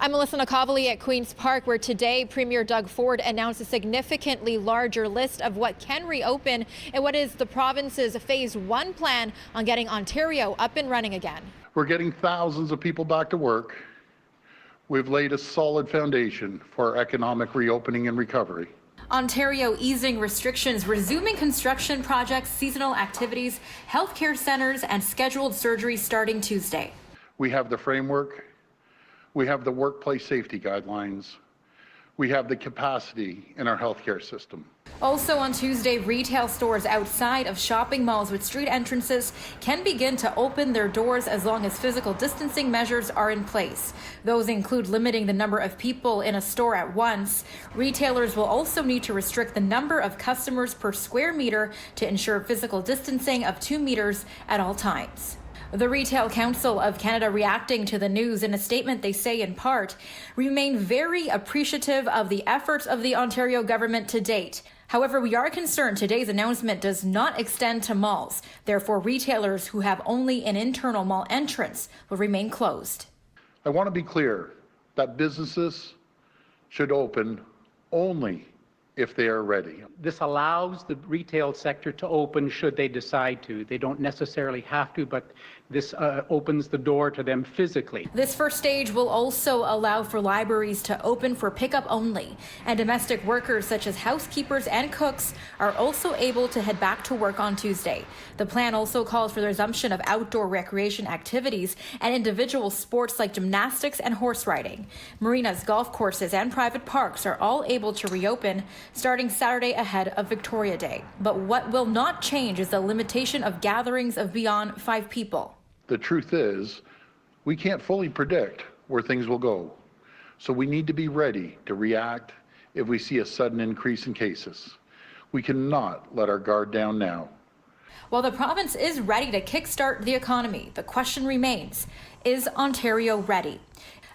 I'm Melissa Nakavali at Queen's Park, where today Premier Doug Ford announced a significantly larger list of what can reopen and what is the province's phase 1 plan on getting Ontario up and running again. We're getting thousands of people back to work. We've laid a solid foundation for economic reopening and recovery. Ontario easing restrictions, resuming construction projects, seasonal activities, healthcare centres, and scheduled surgery starting Tuesday. We have the framework. We have the workplace safety guidelines. We have the capacity in our healthcare system. Also on Tuesday, retail stores outside of shopping malls with street entrances can begin to open their doors as long as physical distancing measures are in place. Those include limiting the number of people in a store at once. Retailers will also need to restrict the number of customers per square meter to ensure physical distancing of 2 meters at all times. The Retail Council of Canada reacting to the news in a statement, they say in part, remain very appreciative of the efforts of the Ontario government to date. However, we are concerned today's announcement does not extend to malls. Therefore, retailers who have only an internal mall entrance will remain closed. I want to be clear that businesses should open only if they are ready. This allows the retail sector to open should they decide to. They don't necessarily have to, but this opens the door to them physically. This first stage will also allow for libraries to open for pickup only, and domestic workers such as housekeepers and cooks are also able to head back to work on Tuesday. The plan also calls for the resumption of outdoor recreation activities and individual sports like gymnastics and horse riding. Marinas, golf courses, and private parks are all able to reopen starting Saturday ahead of Victoria Day. But what will not change is the limitation of gatherings of beyond 5 people. The truth is, we can't fully predict where things will go. So we need to be ready to react if we see a sudden increase in cases. We cannot let our guard down now. While the province is ready to kickstart the economy, the question remains, is Ontario ready?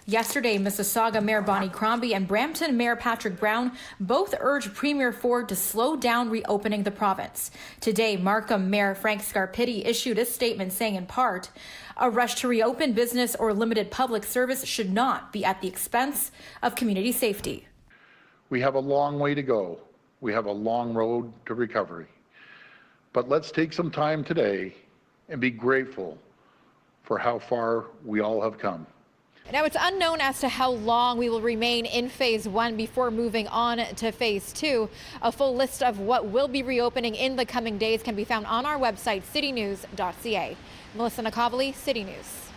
Yesterday, Mississauga Mayor Bonnie Crombie and Brampton Mayor Patrick Brown both urged Premier Ford to slow down reopening the province. Today, Markham Mayor Frank Scarpitti issued a statement saying in part, a rush to reopen business or limited public service should not be at the expense of community safety. We have a long way to go. We have a long road to recovery. But let's take some time today and be grateful for how far we all have come. Now, it's unknown as to how long we will remain in phase 1 before moving on to phase 2. A full list of what will be reopening in the coming days can be found on our website, citynews.ca. Melissa Nakavali, City News.